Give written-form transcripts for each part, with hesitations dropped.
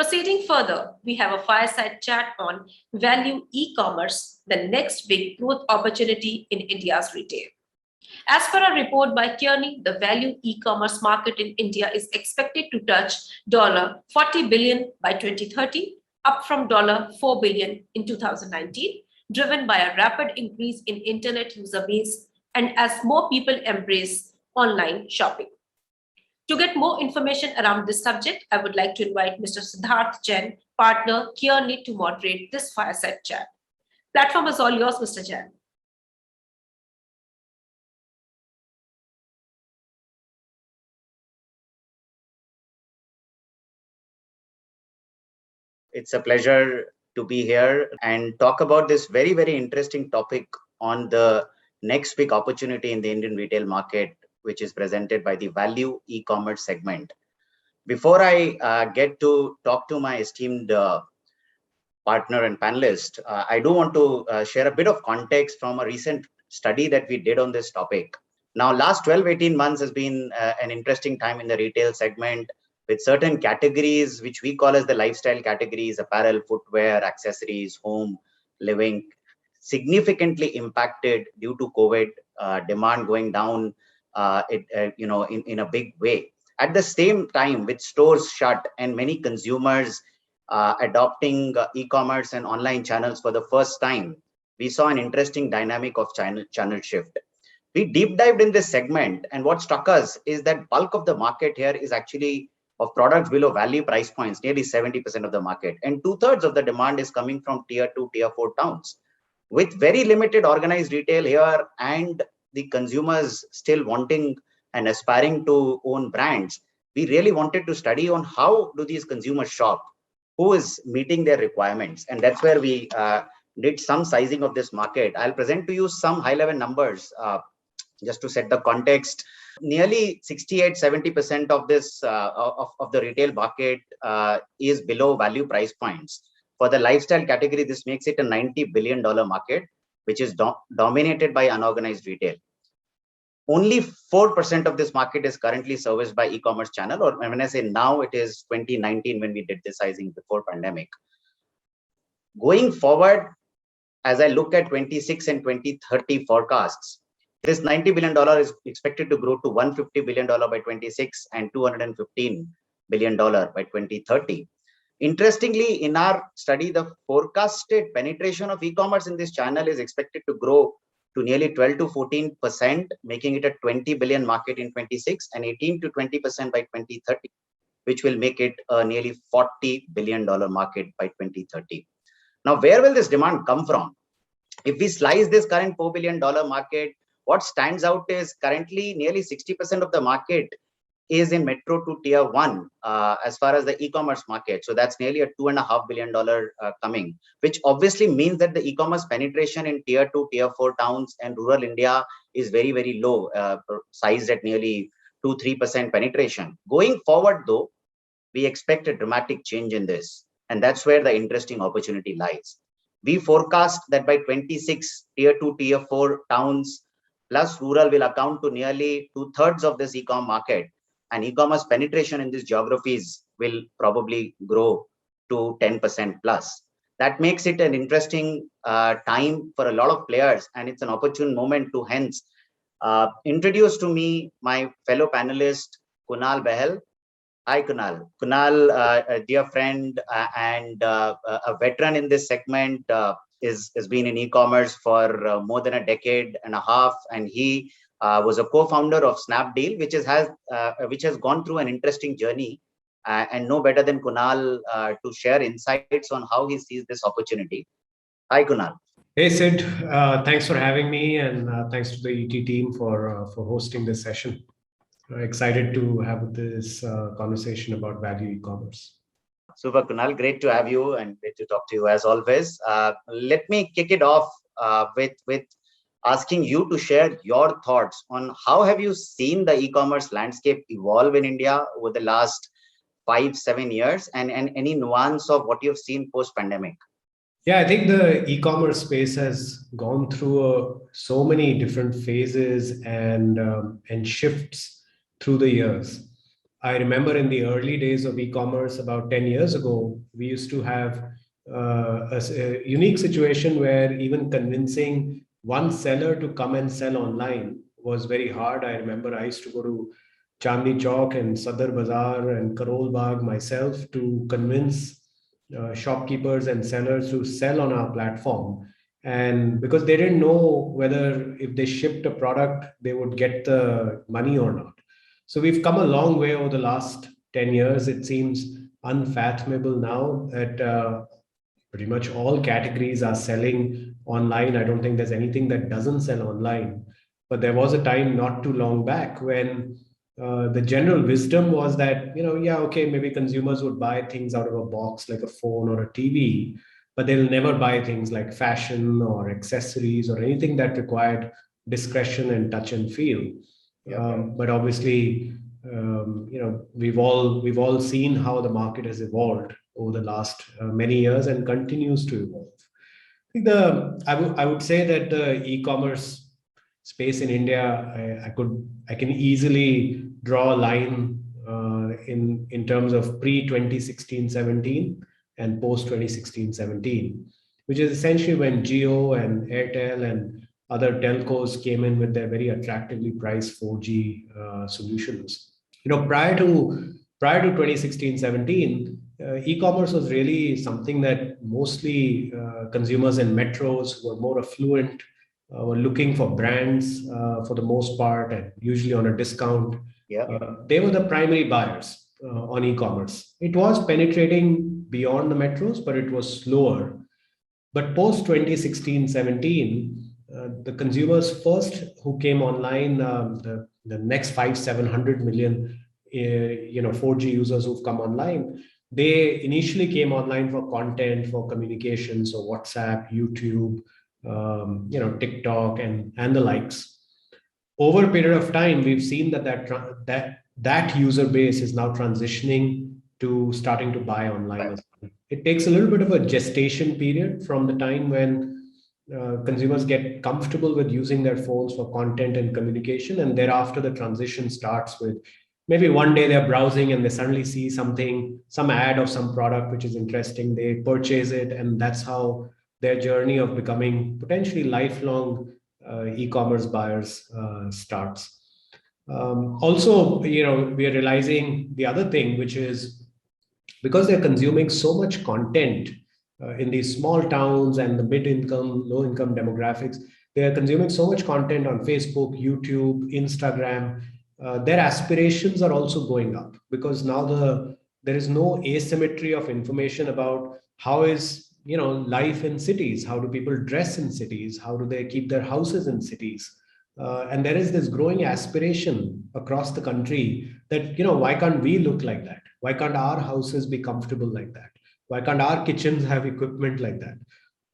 Proceeding further, we have a fireside chat on value e-commerce, the next big growth opportunity in India's retail. As per a report by Kearney, the value e-commerce market in India is expected to touch $40 billion by 2030, up from $4 billion in 2019, driven by a rapid increase in internet user base and as more people embrace online shopping. To get more information around this subject, I would like to invite Mr. Siddharth Jain, partner Kearney, to moderate this fireside chat. Platform is all yours, Mr. Jain. It's a pleasure to be here and talk about this very, very interesting topic on the next big opportunity in the Indian retail market, which is presented by the value e-commerce segment. Before I get to talk to my esteemed partner and panelist, I do want to share a bit of context from a recent study that we did on this topic. Now, last 12-18 months has been an interesting time in the retail segment, with certain categories, which we call as the lifestyle categories, apparel, footwear, accessories, home, living, significantly impacted due to COVID, demand going down in a big way. At the same time, with stores shut and many consumers adopting e-commerce and online channels for the first time, we saw an interesting dynamic of channel shift. We deep dived in this segment, and what struck us is that bulk of the market here is actually of products below value price points, nearly 70% of the market. And 2/3 of the demand is coming from tier 2, tier 4 towns. With very limited organized retail here and the consumers still wanting and aspiring to own brands, we really wanted to study on how do these consumers shop, who is meeting their requirements. And that's where we did some sizing of this market. I'll present to you some high-level numbers just to set the context. Nearly 68-70% of this of the retail market is below value price points. For the lifestyle category, this makes it a $90 billion market, which is dominated by unorganized retail. Only 4% of this market is currently serviced by e-commerce channel, or when I say now, it is 2019 when we did the sizing before pandemic. Going forward, as I look at 26 and 2030 forecasts, this $90 billion is expected to grow to $150 billion by 26 and $215 billion by 2030. Interestingly, in our study, the forecasted penetration of e-commerce in this channel is expected to grow to nearly 12 to 14%, making it a 20 billion market in 26 and 18 to 20% by 2030, which will make it a nearly $40 billion market by 2030. Now, where will this demand come from? If we slice this current $4 billion market, what stands out is currently nearly 60% of the market is in metro to tier 1 as far as the e-commerce market. So that's nearly a $2.5 billion coming, which obviously means that the e-commerce penetration in tier 2, tier 4 towns and rural India is very, very low, sized at nearly 2-3% penetration. Going forward, though, we expect a dramatic change in this. And that's where the interesting opportunity lies. We forecast that by 26, tier 2, tier 4 towns plus rural will account to nearly 2/3 of this e-com market, and e-commerce penetration in these geographies will probably grow to 10% plus. That makes it an interesting time for a lot of players, and it's an opportune moment to hence introduce to me my fellow panelist, Kunal Bahl. Hi, Kunal. Kunal, a dear friend and a veteran in this segment, has been in e-commerce for more than a decade and a half, and he was a co-founder of Snapdeal, which has gone through an interesting journey, and no better than Kunal to share insights on how he sees this opportunity. Hi, Kunal. Hey, Sid. Thanks for having me, and thanks to the ET team for hosting this session. Excited to have this conversation about value e-commerce. Super, Kunal. Great to have you and great to talk to you as always. Let me kick it off with asking you to share your thoughts on how have you seen the e-commerce landscape evolve in India over the last 5-7 years, and any nuance of what you've seen post-pandemic? Yeah, I think the e-commerce space has gone through so many different phases and shifts through the years. I remember in the early days of e-commerce about 10 years ago, we used to have a unique situation where even convincing one seller to come and sell online was very hard. I remember I used to go to Chandni Chowk and Sadar Bazaar and Karol Bagh myself to convince shopkeepers and sellers to sell on our platform. And because they didn't know whether if they shipped a product, they would get the money or not. So we've come a long way over the last 10 years. It seems unfathomable now that pretty much all categories are selling online. I don't think there's anything that doesn't sell online. But there was a time not too long back when the general wisdom was that, yeah, okay, maybe consumers would buy things out of a box like a phone or a TV, but they'll never buy things like fashion or accessories or anything that required discretion and touch and feel. But obviously, we've all seen how the market has evolved over the last many years and continues to evolve. I would say that the e-commerce space in India, I can easily draw a line in terms of pre 2016-17 and post 2016-17, which is essentially when Jio and Airtel and other telcos came in with their very attractively priced 4G solutions. Prior to 2016-17, e-commerce was really something that mostly consumers in metros who were more affluent were looking for brands for the most part, and usually on a discount. They were the primary buyers on e-commerce. It was penetrating beyond the metros, but it was slower. But post 2016-17, the consumers first who came online, the next 500-700 million 4G users who've come online, they initially came online for content, for communication, so WhatsApp, YouTube, TikTok, and the likes. Over a period of time, we've seen that user base is now transitioning to starting to buy online as well. It takes a little bit of a gestation period from the time when consumers get comfortable with using their phones for content and communication, and thereafter the transition starts with maybe one day they're browsing and they suddenly see some ad of some product which is interesting, they purchase it, and that's how their journey of becoming potentially lifelong e-commerce buyers starts. Also, we are realizing the other thing, which is because they're consuming so much content in these small towns and the mid-income, low-income demographics, they are consuming so much content on Facebook, YouTube, Instagram. Their aspirations are also going up because now there is no asymmetry of information about how is life in cities, how do people dress in cities, how do they keep their houses in cities, and there is this growing aspiration across the country that why can't we look like that, why can't our houses be comfortable like that, why can't our kitchens have equipment like that.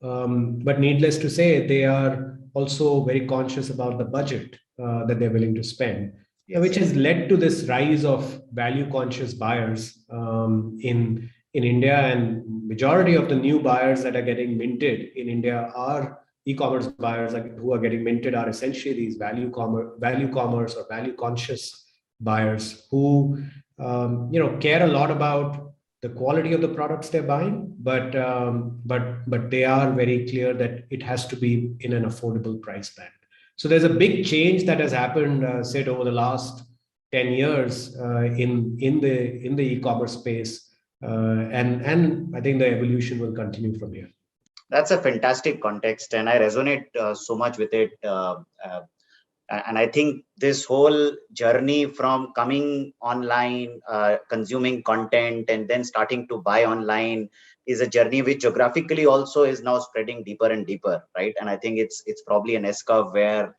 But needless to say, they are also very conscious about the budget that they're willing to spend. Which has led to this rise of value-conscious buyers in India, and majority of the new buyers that are getting minted in India are e-commerce buyers who are getting minted are essentially these value commerce or value-conscious buyers who care a lot about the quality of the products they're buying, but they are very clear that it has to be in an affordable price band. So there's a big change that has happened, Sid, over the last 10 years in the e-commerce space, and I think the evolution will continue from here. That's a fantastic context, and I resonate so much with it. And I think this whole journey from coming online, consuming content, and then starting to buy online is a journey which geographically also is now spreading deeper and deeper, right? And I think it's probably an S-curve where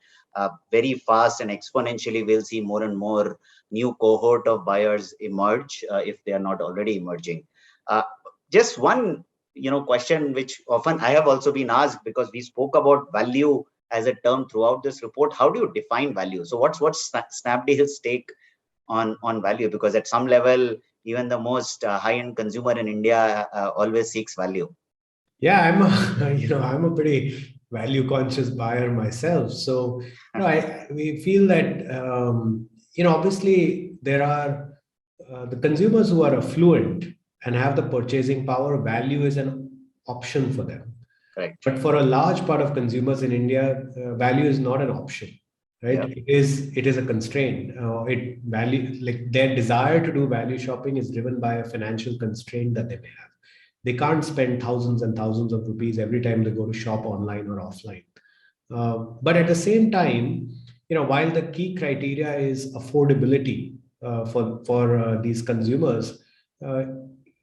very fast and exponentially we'll see more and more new cohort of buyers emerge if they are not already emerging. Just one question which often I have also been asked, because we spoke about value as a term throughout this report. How do you define value? So what's Snapdeal's take on value? Because at some level, even the most high-end consumer in India always seeks value. Yeah, I'm a pretty value-conscious buyer myself. So we feel that obviously there are the consumers who are affluent and have the purchasing power, value is an option for them. Correct. But for a large part of consumers in India, value is not an option, right? Yeah. It is a constraint. Their desire to do value shopping is driven by a financial constraint that they may have. They can't spend thousands and thousands of rupees every time they go to shop online or offline. But at the same time, while the key criteria is affordability for these consumers, uh,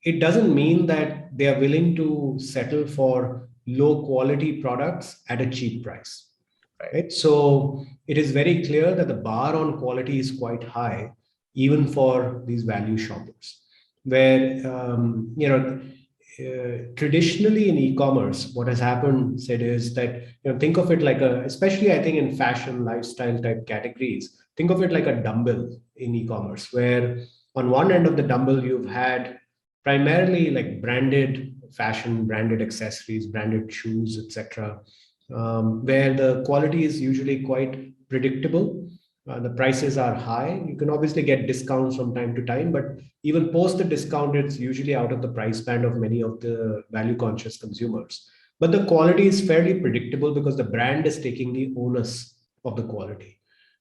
it doesn't mean that they are willing to settle for low quality products at a cheap price. Right? So it is very clear that the bar on quality is quite high, even for these value shoppers. Where traditionally in e-commerce, what has happened, Sid, is that think of it like especially I think in fashion, lifestyle type categories, think of it like a dumbbell in e-commerce, where on one end of the dumbbell you've had primarily like branded fashion, branded accessories, branded shoes, etc., where the quality is usually quite predictable. The prices are high. You can obviously get discounts from time to time, but even post the discount, it's usually out of the price band of many of the value conscious consumers. But the quality is fairly predictable because the brand is taking the onus of the quality.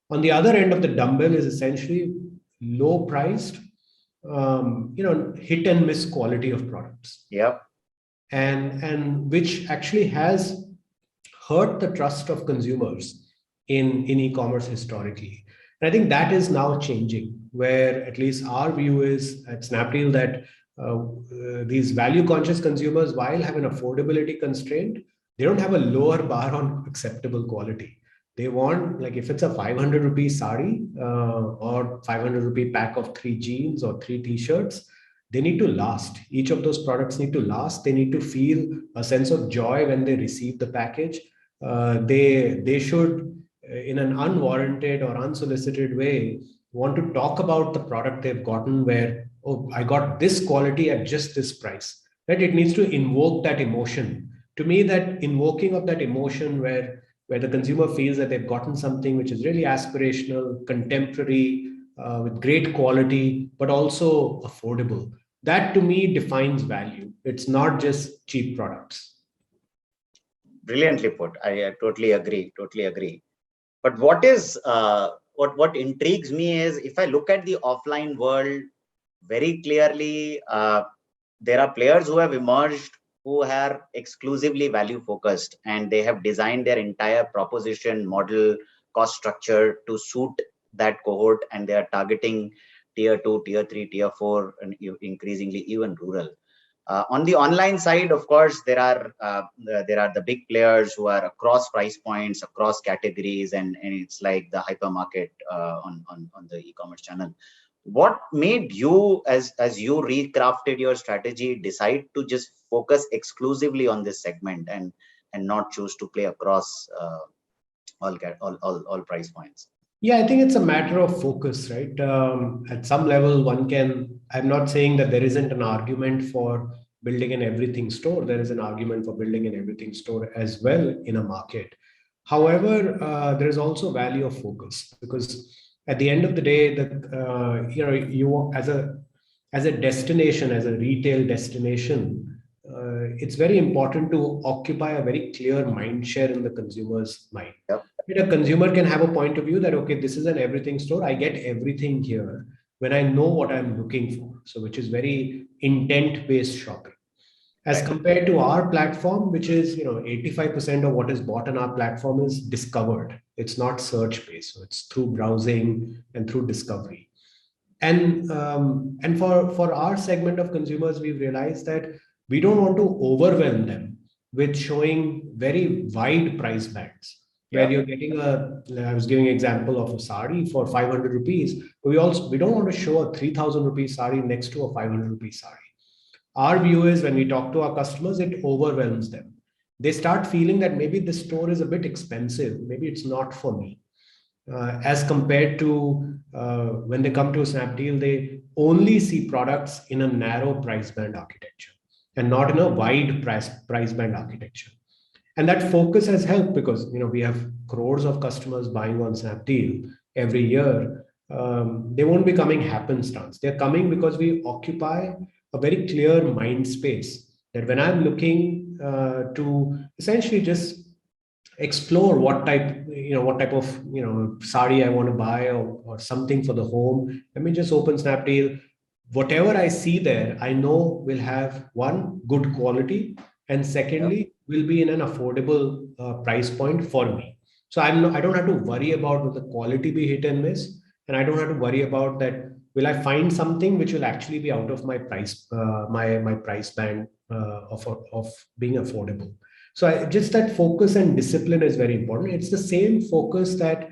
On the other end of the dumbbell is essentially low priced, hit and miss quality of products. Yep. And which actually has hurt the trust of consumers in e-commerce historically. And I think that is now changing, where at least our view is at Snapdeal that these value conscious consumers, while have an affordability constraint, they don't have a lower bar on acceptable quality. They want, like, if it's a 500 rupee sari or 500 rupee pack of 3 jeans or 3 t-shirts, they need to last. Each of those products need to last. They need to feel a sense of joy when they receive the package. They should, in an unwarranted or unsolicited way, want to talk about the product they've gotten, where, oh, I got this quality at just this price. Right? It needs to invoke that emotion. To me, that invoking of that emotion where the consumer feels that they've gotten something which is really aspirational, contemporary, with great quality, but also affordable. That to me defines value. It's not just cheap products. Brilliantly put. I totally agree. Totally agree. But what is what intrigues me is, if I look at the offline world very clearly, there are players who have emerged who are exclusively value focused, and they have designed their entire proposition, model, cost structure to suit that cohort, and they are targeting tier 2, tier 3, tier 4, and increasingly even rural. On the online side, of course, there are the big players who are across price points, across categories, and it's like the hypermarket on the e-commerce channel. What made you, as you recrafted your strategy, decide to just focus exclusively on this segment and not choose to play across all price points? Yeah, I think it's a matter of focus, right? At some level, I'm not saying that there isn't an argument for building an everything store. There is an argument for building an everything store as well in a market. However, there is also value of focus, because at the end of the day, you as a destination, as a retail destination, it's very important to occupy a very clear mind share in the consumer's mind. Yep. A consumer can have a point of view that, okay, this is an everything store. I get everything here when I know what I'm looking for. So, which is very intent-based shopping. As compared to our platform, which is, 85% of what is bought on our platform is discovered. It's not search-based. So it's through browsing and through discovery. And for our segment of consumers, we've realized that we don't want to overwhelm them with showing very wide price bands. Where you're getting I was giving an example of a sari for 500 rupees, but we don't want to show a 3,000 rupee sari next to a 500 rupee sari. Our view is, when we talk to our customers, it overwhelms them. They start feeling that maybe this store is a bit expensive. Maybe it's not for me. As compared to when they come to Snapdeal, they only see products in a narrow price band architecture and not in a wide price band architecture. And that focus has helped, because we have crores of customers buying on Snapdeal every year. they won't be coming happenstance. They're coming because we occupy a very clear mind space that when I'm looking to essentially just explore what type of sari I want to buy, or something for the home, let me just open Snapdeal. Whatever I see there, I know will have one, good quality, and secondly, will be in an affordable price point for me. So I don't have to worry about will the quality be hit and miss, and I don't have to worry about that will I find something which will actually be out of my price my price band of being affordable. So just that focus and discipline is very important. It's the same focus that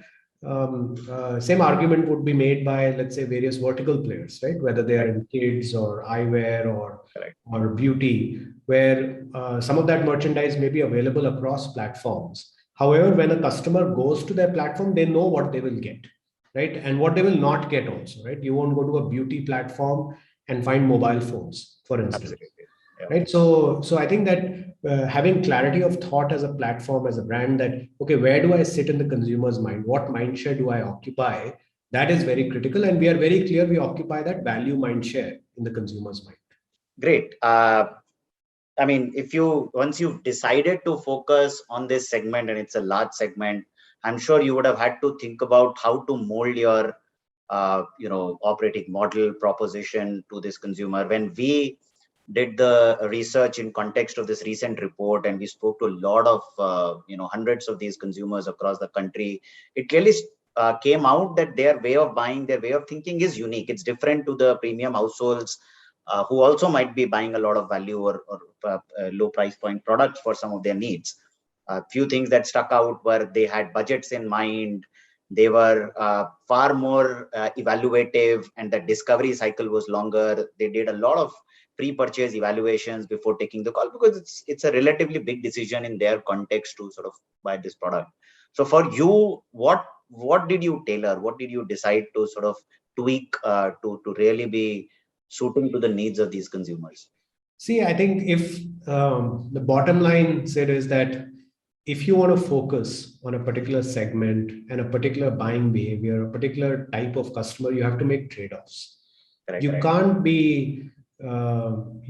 same argument would be made by, let's say, various vertical players, right? Whether they are in kids or eyewear or beauty, where some of that merchandise may be available across platforms. However, when a customer goes to their platform, they know what they will get, right? And what they will not get also, right? You won't go to a beauty platform and find mobile phones, for instance. Absolutely. Yeah. Right. So I think that having clarity of thought as a platform, as a brand, that, okay, where do I sit in the consumer's mind? What mind share do I occupy? That is very critical. And we are very clear we occupy that value mind share in the consumer's mind. Great. I mean, once you've decided to focus on this segment, and it's a large segment, I'm sure you would have had to think about how to mold your operating model proposition to this consumer. When we did the research in context of this recent report, and we spoke to a lot of hundreds of these consumers across the country, it clearly came out that their way of buying, their way of thinking is unique. It's different to the premium households who also might be buying a lot of value or low price point products for some of their needs. A few things that stuck out were they had budgets in mind. They were far more evaluative, and the discovery cycle was longer. They did a lot of pre-purchase evaluations before taking the call, because it's a relatively big decision in their context to sort of buy this product. So for you, what did you tailor? What did you decide to sort of tweak to really be suiting to the needs of these consumers? See, I think if the bottom line said is that if you want to focus on a particular segment and a particular buying behavior, a particular type of customer, you have to make trade-offs. You can't be on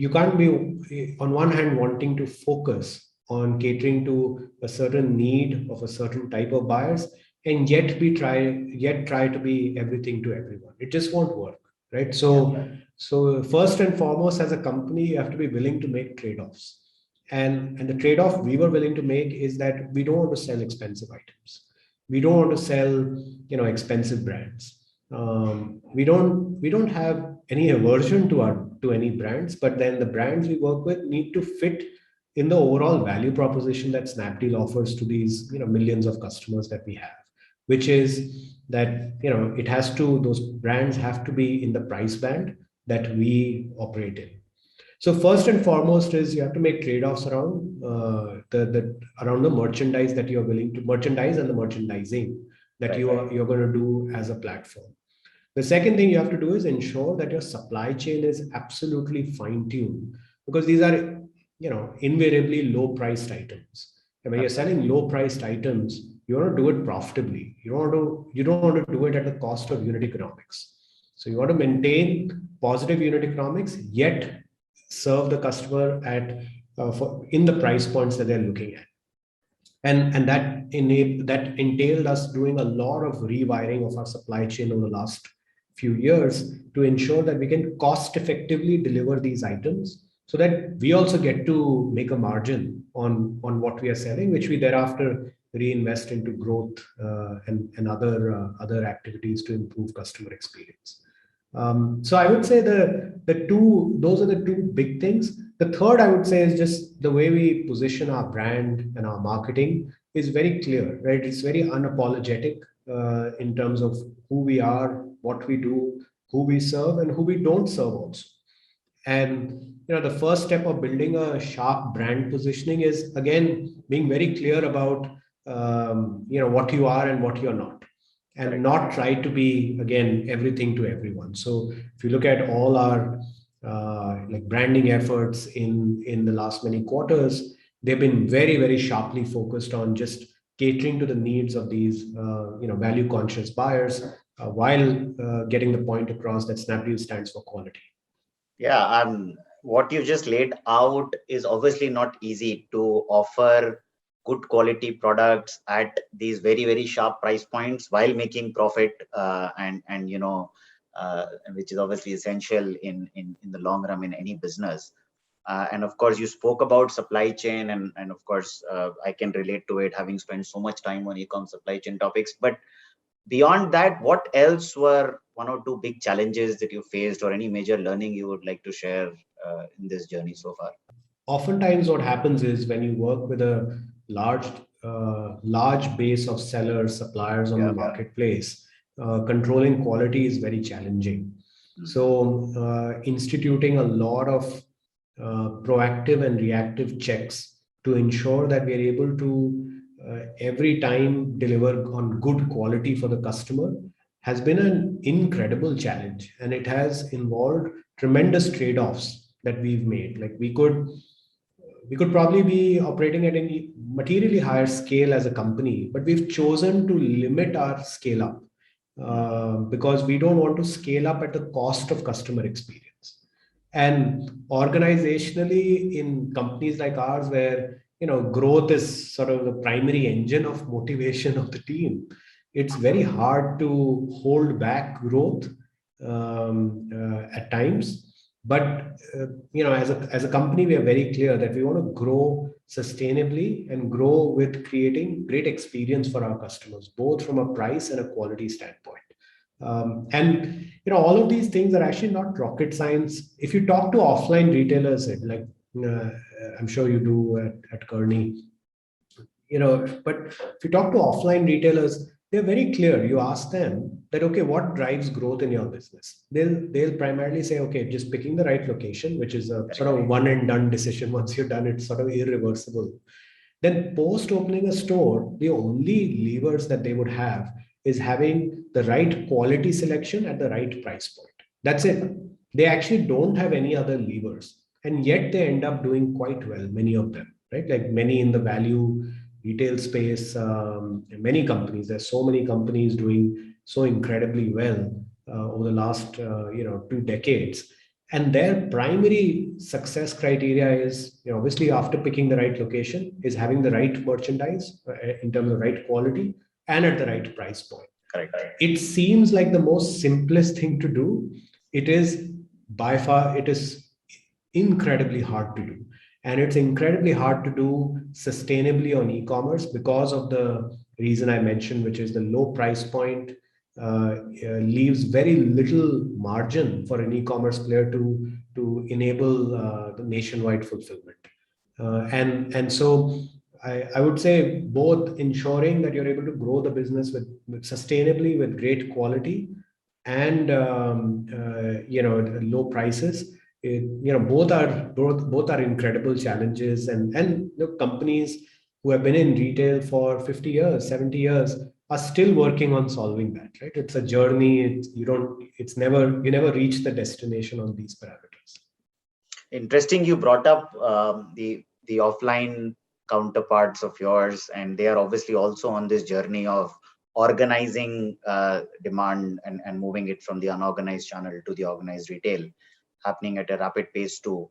one hand wanting to focus on catering to a certain need of a certain type of buyers and yet try to be everything to everyone. It just won't work, right? So first and foremost, as a company, you have to be willing to make trade-offs. And the trade-off we were willing to make is that we don't want to sell expensive items. We don't want to sell, expensive brands. We don't have any aversion to any brands, but then the brands we work with need to fit in the overall value proposition that Snapdeal offers to these millions of customers that we have, which is that those brands have to be in the price band that we operate in. So first and foremost is you have to make trade-offs around the merchandise that you're willing to merchandise and the merchandising that you're going to do as a platform. The second thing you have to do is ensure that your supply chain is absolutely fine-tuned, because these are, invariably low-priced items. And when you're selling low-priced items, you want to do it profitably. You don't want to do it at the cost of unit economics. So you want to maintain positive unit economics, yet serve the customer in the price points that they're looking at. And that entailed us doing a lot of rewiring of our supply chain over the last few years to ensure that we can cost effectively deliver these items, so that we also get to make a margin on what we are selling, which we thereafter reinvest into growth and other activities to improve customer experience. So I would say those are the two big things. The third, I would say, is just the way we position our brand and our marketing is very clear, right? It's very unapologetic in terms of who we are, what we do, who we serve, and who we don't serve also. And the first step of building a sharp brand positioning is, again, being very clear about what you are and what you're not, and not try to be, again, everything to everyone. So if you look at all our branding efforts in the last many quarters, they've been very, very sharply focused on just catering to the needs of these value conscious buyers while getting the point across that Snapdeal stands for quality. Yeah, what you just laid out is obviously not easy to offer good quality products at these very, very sharp price points while making profit, and which is obviously essential in the long run in any business. And of course, you spoke about supply chain, and of course, I can relate to it, having spent so much time on e-com supply chain topics. But beyond that, what else were one or two big challenges that you faced, or any major learning you would like to share in this journey so far? Oftentimes, what happens is when you work with a large base of sellers, suppliers on the marketplace, controlling quality is very challenging. So, instituting a lot of proactive and reactive checks to ensure that we are able to every time deliver on good quality for the customer has been an incredible challenge, and it has involved tremendous trade-offs that we've made. Like we could probably be operating at a materially higher scale as a company, but we've chosen to limit our scale up because we don't want to scale up at the cost of customer experience. And organizationally, in companies like ours, where growth is sort of the primary engine of motivation of the team, it's very hard to hold back growth at times. But as a company, we are very clear that we want to grow sustainably and grow with creating great experience for our customers, both from a price and a quality standpoint. And all of these things are actually not rocket science. If you talk to offline retailers, like I'm sure you do at Kearney, but if you talk to offline retailers, they're very clear. You ask them that, okay, what drives growth in your business? They'll primarily say, okay, just picking the right location, which is a sort of one and done decision. Once you're done, it's sort of irreversible. Then post opening a store, the only levers that they would have is having the right quality selection at the right price point. That's it. They actually don't have any other levers. And yet they end up doing quite well, many of them, right? Like many in the value retail space, many companies, there's so many companies doing so incredibly well over the last 2 decades. And their primary success criteria is, obviously after picking the right location, is having the right merchandise in terms of right quality and at the right price point. Correct. It seems like the most simplest thing to do. It is by far, it is incredibly hard to do. And it's incredibly hard to do sustainably on e-commerce because of the reason I mentioned, which is the low price point leaves very little margin for an e-commerce player to enable the nationwide fulfillment. And so I would say both ensuring that you're able to grow the business with sustainably with great quality and low prices. Both are incredible challenges, and the companies who have been in retail for 50 years, 70 years are still working on solving that, right? It's a journey. You never reach the destination on these parameters. Interesting. You brought up the offline counterparts of yours, and they are obviously also on this journey of organizing demand and moving it from the unorganized channel to the organized retail, happening at a rapid pace too.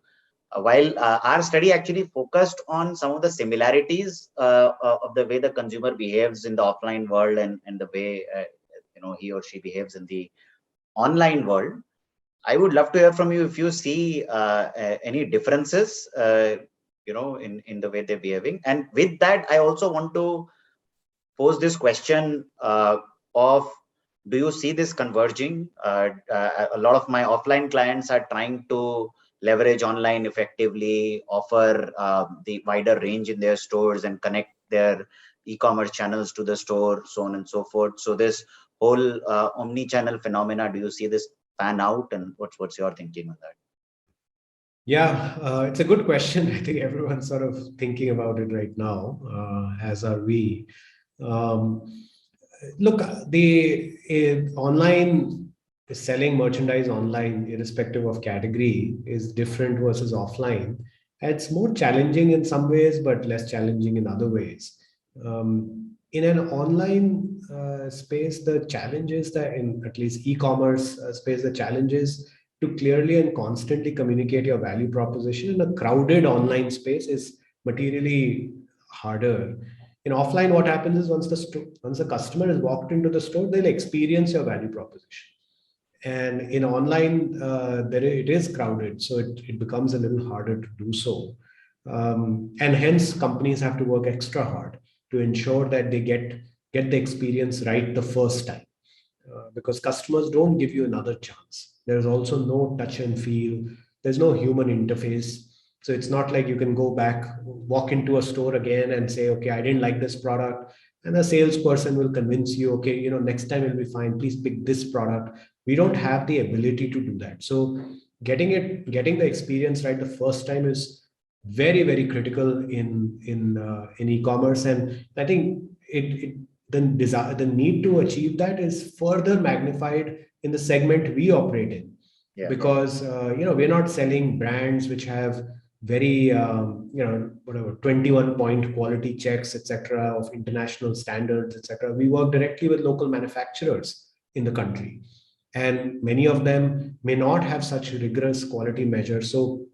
While our study actually focused on some of the similarities of the way the consumer behaves in the offline world and the way he or she behaves in the online world, I would love to hear from you if you see any differences, in the way they're behaving. And with that, I also want to pose this question of, do you see this converging? A lot of my offline clients are trying to leverage online effectively, offer the wider range in their stores and connect their e-commerce channels to the store, so on and so forth. So this whole omni-channel phenomena, do you see this pan out, and what's your thinking on that? Yeah, it's a good question. I think everyone's sort of thinking about it right now, as are we. Look, the online selling merchandise online, irrespective of category, is different versus offline. It's more challenging in some ways, but less challenging in other ways. in an online space, the challenge is that in at least e-commerce space, the challenge is to clearly and constantly communicate your value proposition in a crowded online space is materially harder. In offline, what happens is once the customer has walked into the store, they'll experience your value proposition. And in online, it is crowded, so it becomes a little harder to do so. And hence, companies have to work extra hard to ensure that they get the experience right the first time, because customers don't give you another chance. There's also no touch and feel. There's no human interface. So it's not like you can go back, walk into a store again and say, okay, I didn't like this product. And the salesperson will convince you, okay, next time it'll be fine. Please pick this product. We don't have the ability to do that. So getting the experience right the first time is very, very critical in e-commerce. And I think the need to achieve that is further magnified in the segment we operate in. Yeah. Because we're not selling brands which have very 21 point quality checks, etc., of international standards, etc. We work directly with local manufacturers in the country, and many of them may not have such rigorous quality measures. So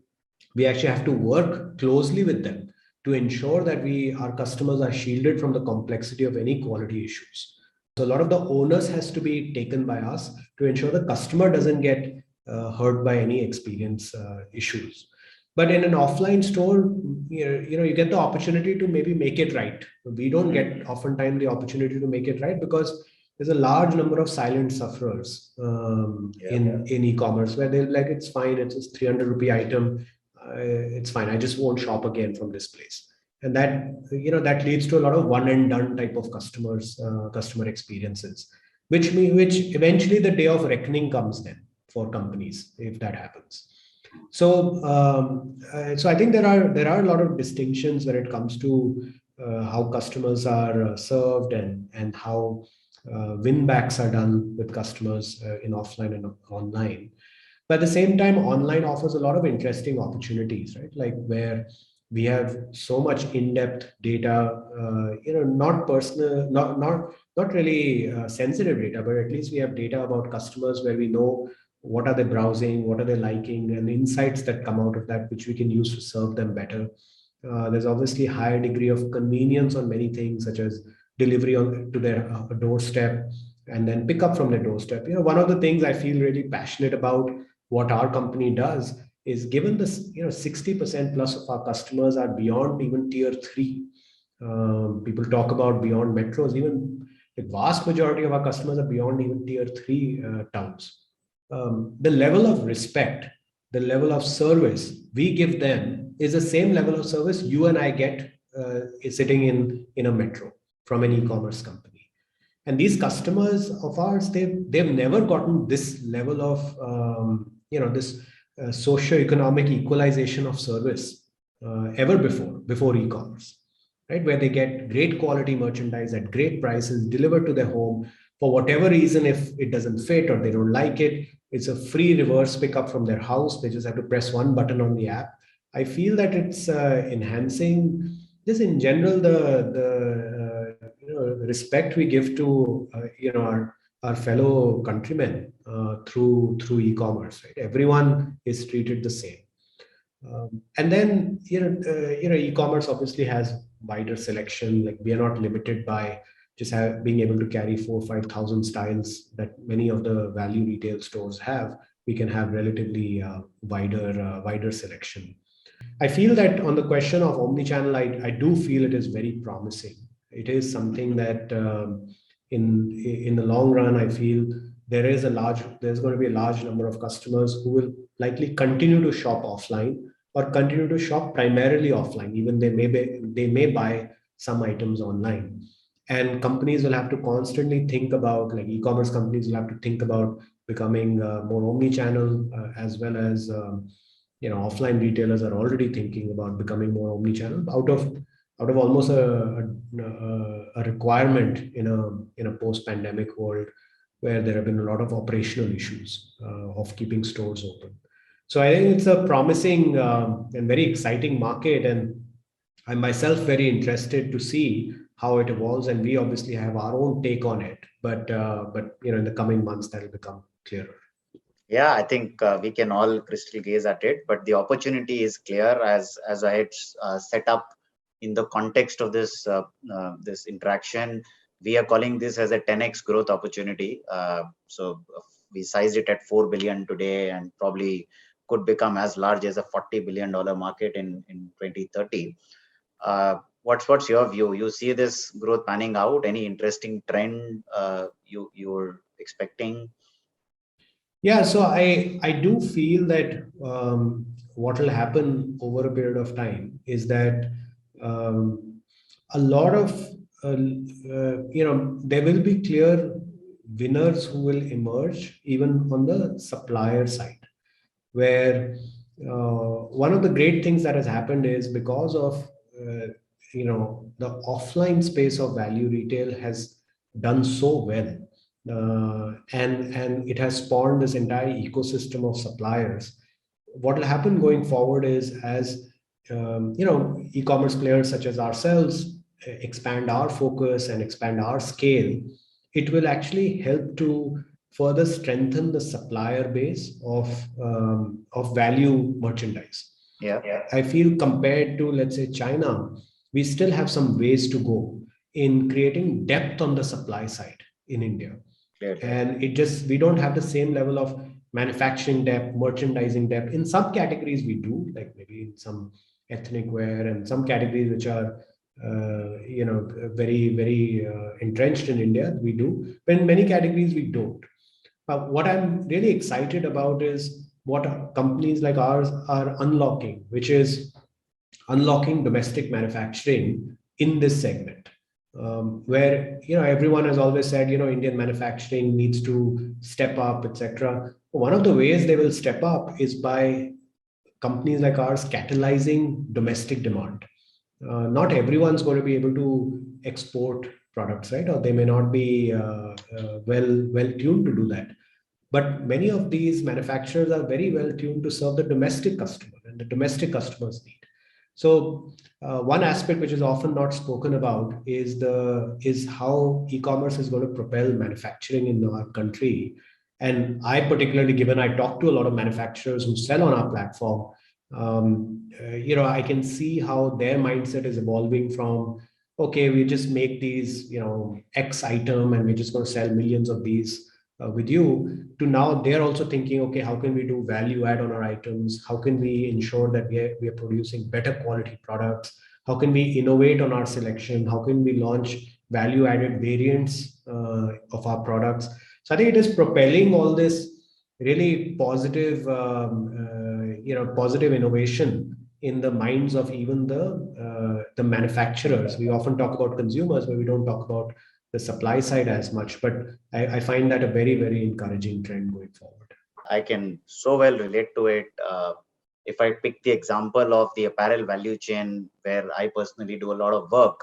we actually have to work closely with them to ensure that our customers are shielded from the complexity of any quality issues. So a lot of the onus has to be taken by us to ensure the customer doesn't get hurt by any experience issues. But in an offline store, you get the opportunity to maybe make it right. We don't get oftentimes the opportunity to make it right because there's a large number of silent sufferers in e-commerce where they're like, it's fine, it's a 300 rupee item. It's fine. I just won't shop again from this place. And that leads to a lot of one and done type of customer experiences, which eventually the day of reckoning comes then for companies if that happens. So I think there are a lot of distinctions when it comes to how customers are served and how win backs are done with customers in offline and online. But at the same time, online offers a lot of interesting opportunities, right? Like where we have so much in-depth data, not personal, not really sensitive data, but at least we have data about customers where we know what are they browsing, what are they liking, and insights that come out of that, which we can use to serve them better. There's obviously higher degree of convenience on many things, such as delivery to their doorstep and then pick up from their doorstep. One of the things I feel really passionate about what our company does is, given this, 60% plus of our customers are beyond even tier 3. People talk about beyond metros, even the vast majority of our customers are beyond even tier 3 towns. The level of respect, the level of service we give them is the same level of service you and I get sitting in a metro from an e-commerce company. And these customers of ours, they've never gotten this level of this socio-economic equalization of service ever before e-commerce, right? Where they get great quality merchandise at great prices delivered to their home. For whatever reason, if it doesn't fit or they don't like it, it's a free reverse pickup from their house. They just have to press one button on the app. I feel that it's enhancing just in general the respect we give to our fellow countrymen through e-commerce. Right? Everyone is treated the same. And then e-commerce obviously has wider selection. Like, we are not limited by just being able to carry 4,000 or 5,000 styles that many of the value retail stores have. We can have relatively wider selection. I feel that on the question of omnichannel, I do feel it is very promising. It is something that in the long run, I feel there's going to be a large number of customers who will likely continue to shop offline or continue to shop primarily offline. Even they may buy some items online. And companies will have to constantly think about, like e-commerce companies will have to think about becoming more omni-channel, as well as offline retailers are already thinking about becoming more omni-channel out of almost a requirement in a post-pandemic world where there have been a lot of operational issues of keeping stores open. So I think it's a promising and very exciting market, and I'm myself very interested to see how it evolves, and we obviously have our own take on it. But in the coming months, that will become clearer. Yeah, I think we can all crystal gaze at it, but the opportunity is clear as I had set up in the context of this interaction. We are calling this as a 10x growth opportunity. So we sized it at 4 billion today, and probably could become as large as a $40 billion market in 2030. What's your view? You see this growth panning out? Any interesting trend you're expecting? Yeah, so I do feel that what will happen over a period of time is that a lot of there will be clear winners who will emerge even on the supplier side, where one of the great things that has happened is because of the offline space of value retail has done so well, and it has spawned this entire ecosystem of suppliers. What will happen going forward is, as e-commerce players such as ourselves expand our focus and expand our scale, it will actually help to further strengthen the supplier base of value merchandise. Yeah. I feel compared to, let's say, China, we still have some ways to go in creating depth on the supply side in India. Clearly. And we don't have the same level of manufacturing depth, merchandising depth. In some categories we do, like maybe in some ethnic wear and some categories which are very, very entrenched in India, we do. But in many categories we don't. What I'm really excited about is what companies like ours are unlocking, which is unlocking domestic manufacturing in this segment, where everyone has always said Indian manufacturing needs to step up, etc. One of the ways they will step up is by companies like ours catalyzing domestic demand. Not everyone's going to be able to export products, right? Or they may not be well tuned to do that. But many of these manufacturers are very well tuned to serve the domestic customer and the domestic customer's need. So one aspect which is often not spoken about is how e-commerce is going to propel manufacturing in our country. And I particularly, given I talk to a lot of manufacturers who sell on our platform, I can see how their mindset is evolving from, okay, we just make these, X item and we're just going to sell millions of these with you, to now they're also thinking, okay, how can we do value add on our items? How can we ensure that we are producing better quality products? How can we innovate on our selection? How can we launch value added variants of our products? So I think it is propelling all this really positive, positive innovation in the minds of even the manufacturers. We often talk about consumers, but we don't talk about the supply side as much. But I find that a very, very encouraging trend going forward. I can so well relate to it. If I pick the example of the apparel value chain, where I personally do a lot of work,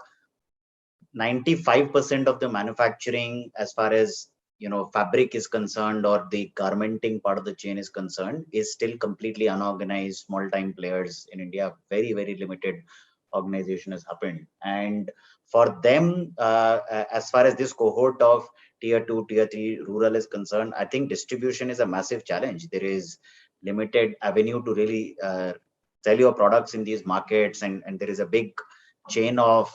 95% of the manufacturing, as far as fabric is concerned, or the garmenting part of the chain is concerned, is still completely unorganized, small time players in India. Very, very limited organization has happened. And for them, as far as this cohort of tier 2, tier 3 rural is concerned, I think distribution is a massive challenge. There is limited avenue to really sell your products in these markets, and there is a big chain of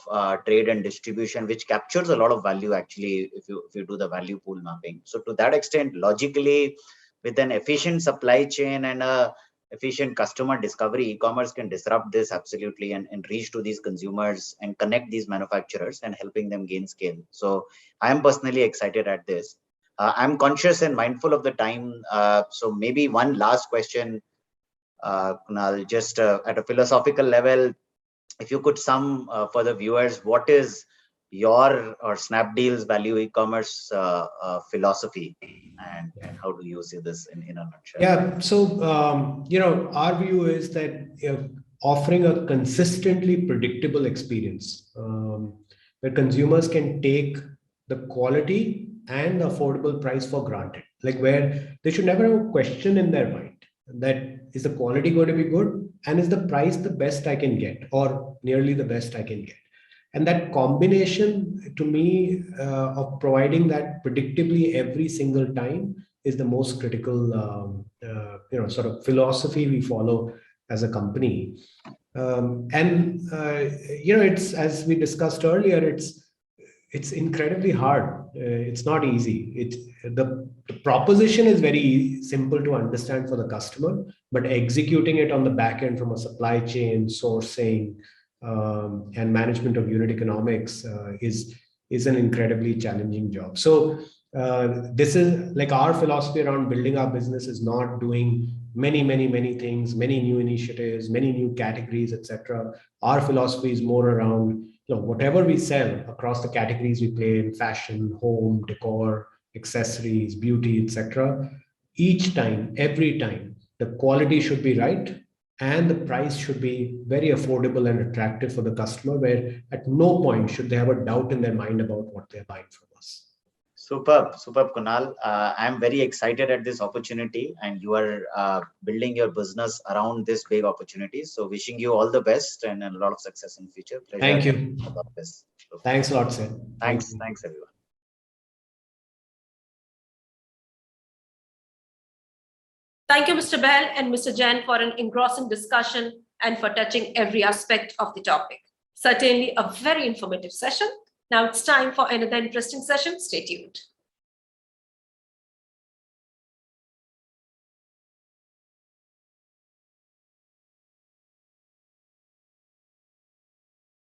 trade and distribution which captures a lot of value actually if you do the value pool mapping. So to that extent, logically, with an efficient supply chain and a efficient customer discovery, e-commerce can disrupt this absolutely and reach to these consumers and connect these manufacturers and helping them gain scale. So I am personally excited at this. I'm conscious and mindful of the time. So maybe one last question, Kunal, just at a philosophical level, if you could sum for the viewers, what is your or Snapdeal's value e-commerce philosophy, and how do you see this in a nutshell? Yeah, so our view is that offering a consistently predictable experience where consumers can take the quality and the affordable price for granted, like where they should never have a question in their mind that is the quality going to be good and is the price the best I can get or nearly the best I can get. And that combination, to me, of providing that predictably every single time is the most critical, sort of philosophy we follow as a company. It's, as we discussed earlier, it's incredibly hard. It's not easy. The proposition is very simple to understand for the customer, but executing it on the back end from a supply chain, sourcing, and management of unit economics is an incredibly challenging job. So this is like our philosophy around building our business is not doing many things, many new initiatives, many new categories, etc. Our philosophy is more around, whatever we sell across the categories we play in: fashion, home, decor, accessories, beauty, etc. Each time, every time, the quality should be right and the price should be very affordable and attractive for the customer, where at no point should they have a doubt in their mind about what they're buying from us. Superb, Kunal. I'm very excited at this opportunity, and you are building your business around this big opportunity. So wishing you all the best and a lot of success in the future. Pleasure. Thank you. This. Thanks a lot, Sid. Thanks everyone. Thank you, Mr. Bahl and Mr. Jain, for an engrossing discussion and for touching every aspect of the topic. Certainly a very informative session. Now it's time for another interesting session. Stay tuned.